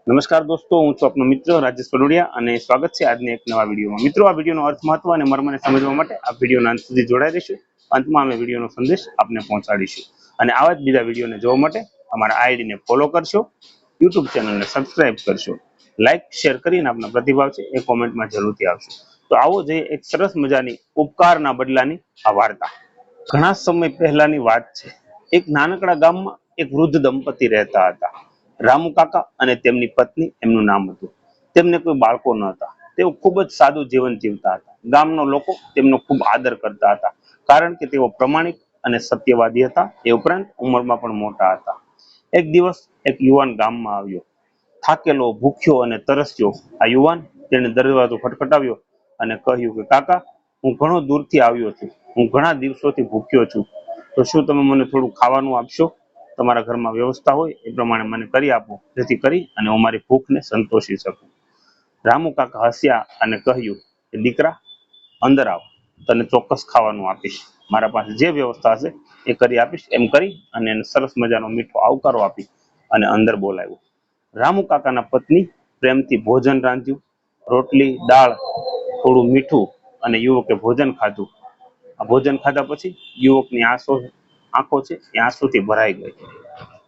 નમસ્કાર દોસ્તો, હું છું આપનો મિત્ર રાજેશ પરોડિયા અને સ્વાગત છે આજની એક નવા વિડીયોમાં। મિત્રો, આ વિડીયોનો અર્થ, મહત્વ અને મર્મને સમજવા માટે આ વિડીયોના અંત સુધી જોડાઈ રહીશું। અંતમાં અમે વિડીયોનો સંદેશ આપને પહોંચાડીશું અને આવા જ બીજા વિડીયોને જોવા માટે અમારા આઈડીને ફોલો કરશો, યુટ્યુબ ચેનલને સબસ્ક્રાઇબ કરશો, લાઇક શેર કરીને આપના પ્રતિભાવ છે એ કોમેન્ટમાં જરૂરથી આપશો। તો આવો જોઈએ એક સરસ મજાની ઉપકારના બદલાની આ વાર્તા। ઘણા સમય પહેલાની વાત છે। એક નાનકડા ગામમાં એક વૃદ્ધ દંપતી રહેતા હતા। રામુ કાકા અને તેમની પત્ની એમનું નામ હતું। તેમને કોઈ બાળકો ન હતા। તેઓ ખૂબ જ સાદું જીવન જીવતા હતા। ગામના લોકો તેમનો ખૂબ આદર કરતા હતા, કારણ કે તેઓ પ્રમાણિક અને સત્યવાદી હતા। એ ઉપરાંત ઉંમરમાં પણ મોટા હતા। એક દિવસ એક યુવાન ગામમાં આવ્યો। થાકેલો, ભૂખ્યો અને તરસ્યો આ યુવાન તેણે દરવાજો ખટખટાવ્યો અને કહ્યું કે કાકા, હું ઘણો દૂરથી આવ્યો છું। હું ઘણા દિવસોથી ભૂખ્યો છું। તો શું તમે મને થોડું ખાવાનું આપશો? તમારા ઘરમાં વ્યવસ્થા હોય એ પ્રમાણે મને કરી આપો, જેથી કરી અને હું મારી ભૂખને સંતોષી શકું। રામુ કાકા હસ્યા અને કહ્યું કે દીકરા, અંદર આવ, તને ચોક્કસ ખાવાનું આપીશ। મારા પાસે જે વ્યવસ્થા હશે એ કરી આપીશ। એમ કરી અને એને સરસ મજાનો મીઠો આવકારો આપી અને અંદર બોલાવ્યો। રામુ કાકાના પત્ની પ્રેમથી ભોજન રાંધ્યું, રોટલી, દાળ, થોડું મીઠું, અને યુવકે ભોજન ખાધું। આ ભોજન ખાધા પછી યુવકની આંખો છે એ આંસુથી ભરાઈ ગઈ।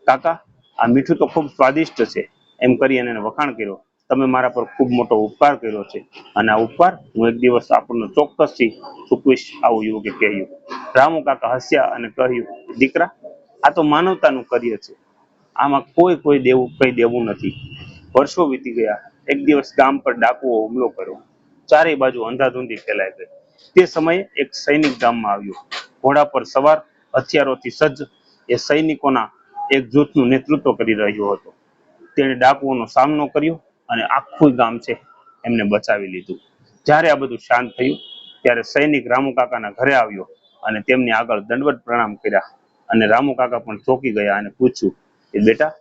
કાકા, આ મીઠું તો ખૂબ સ્વાદિષ્ટ છે, એમ કરી અને એને વખાણ કર્યો। તમે મારા પર ખૂબ મોટો ઉપકાર કર્યો છે અને આ ઉપકાર હું એક દિવસ આપણને ચોક્કસથી ચૂકવીશ, આવું યુવકે કહ્યું। રામુ કાકા હસ્યા અને કહ્યું, દીકરા, આ તો માનવતાનું કાર્ય છે। આમાં કોઈ કઈ દેવું નથી। વર્ષો વીતી ગયા। એક દિવસ ગામ પર ડાકુઓ હુમલો કર્યો। ચારેય બાજુ અંધાધૂંધી ફેલાઈ ગઈ। તે સમયે એક સૈનિક ગામમાં આવ્યો। ઘોડા પર સવાર, હથિયારોથી સજ્જ એ સૈનિકોના એક જૂથનું નેતૃત્વ કરી રહ્યો હતો। તેણે ડાકુઓનો સામનો કર્યો અને આખું ગામ છે એમને બચાવી લીધું। જ્યારે આ બધું શાંત થયું ત્યારે સૈનિક રામુ કાકાના ઘરે આવ્યો અને તેમની આગળ દંડવત પ્રણામ કર્યા। અને રામુ કાકા પણ ચોંકી ગયા અને પૂછ્યું કે બેટા,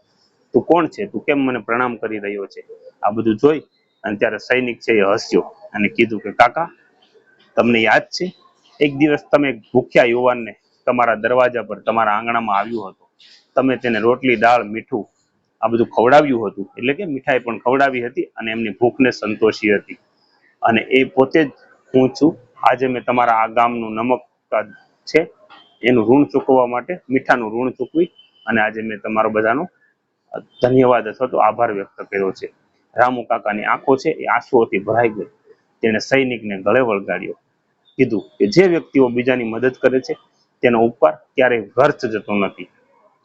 તું કોણ છે? તું કેમ મને પ્રણામ કરી રહ્યો છે? આ બધું જોઈ અને ત્યારે સૈનિક છે એ હસ્યો અને કીધું કે કાકા, તમને યાદ છે, એક દિવસ તમે એક ભૂખ્યા યુવાનને તમારા દરવાજા પર, તમારા આંગણામાં આવ્યો હતો। તમે તેને રોટલી, દાળ, મીઠું આ બધું ખવડાવ્યું હતું, એટલે કે મીઠાઈ પણ ખવડાવી હતી અને એમની ભૂખને સંતોષી હતી। અને એ પોતે જ હું છું। આજે મેં તમારા આ ગામનું નમક છે એનું ઋણ ચૂકવવા માટે, મીઠાનું ઋણ ચૂકવી અને આજે મેં તમારો બધાનો ધન્યવાદ અથવા તો આભાર વ્યક્ત કર્યો છે। રામુ કાકાની આંખો છે એ આંસુઓથી ભરાઈ ગઈ। તેણે સૈનિકને ગળે વળગાડ્યો। કીધું કે જે વ્યક્તિઓ બીજાની મદદ કરે છે તેનો ઉપકાર ક્યારેય વ્યર્થ જતો નથી।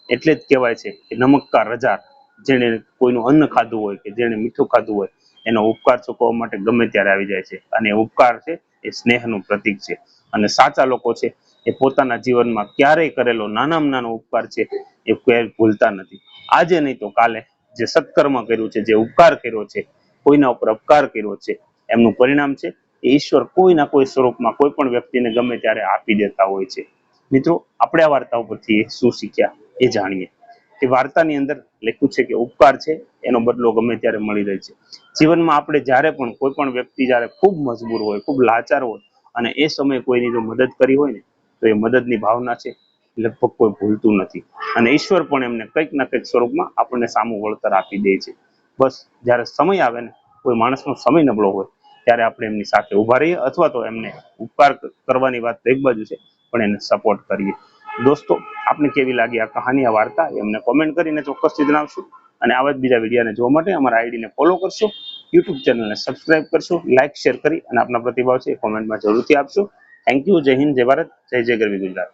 એટલે જ કહેવાય છે કે નમકકા રજા, જેણે કોઈનું અન્ન ખાધું હોય કે જેણે મીઠું ખાધું હોય, એનો ઉપકાર ચૂકવવા માટે ગમે ત્યારે આવી જાય છે। અને ઉપકાર છે એ સ્નેહનું પ્રતીક છે। અને સાચા લોકો છે એ પોતાના જીવનમાં ક્યારેય કરેલો નાનામાં નાનો ઉપકાર છે એ ક્યારેય ભૂલતા નથી। આજે નહીં તો કાલે જે સત્કર્મ કર્યું છે, જે ઉપકાર કર્યો છે, કોઈના ઉપર અપકાર કર્યો છે, એમનું પરિણામ છે એ ઈશ્વર કોઈના કોઈ સ્વરૂપમાં કોઈ પણ વ્યક્તિને ગમે ત્યારે આપી દેતા હોય છે। મિત્રો, આપણે આ વાર્તા ઉપરથી શું શીખ્યા એ જાણીએ। કે વાર્તાની અંદર લખ્યું છે કે ઉપકાર છે એનો બદલો ગમે ત્યારે મળી રહે છે। જીવનમાં આપણે જ્યારે પણ કોઈ પણ વ્યક્તિ જ્યારે ખૂબ મજબૂર હોય, ખૂબ લાચાર હોય અને એ સમયે કોઈની જો મદદ કરી હોય ને, તો એ મદદની ભાવના છે લગભગ કોઈ ભૂલતું નથી। અને ઈશ્વર પણ એમને કંઈક ના કંઈક સ્વરૂપમાં આપણને સામું વળતર આપી દે છે। બસ જ્યારે સમય આવે ને, કોઈ માણસનો સમય નબળો હોય, ત્યારે આપણે એમની સાથે ઉભા રહીએ અથવા તો એમને ઉપકાર કરવાની વાત તો એક બાજુ છે, પણ એને સપોર્ટ કરીએ। દોસ્તો, આપને કેવી લાગી આ કહાની, આ વાર્તા, એમને કોમેન્ટ કરીને ચોક્કસથી જણાવશો। અને આવા જ બીજા વિડીયોને જોવા માટે અમારા આઈડીને ફોલો કરશો, યુટ્યુબ ચેનલને સબસ્ક્રાઇબ કરશો, લાઇક શેર કરી અને આપના પ્રતિભાવ છે એ કોમેન્ટમાં જરૂરથી આપશો। Thank you. જય હિન્દ, જય ભારત, જય જય ગરવી ગુજરાત।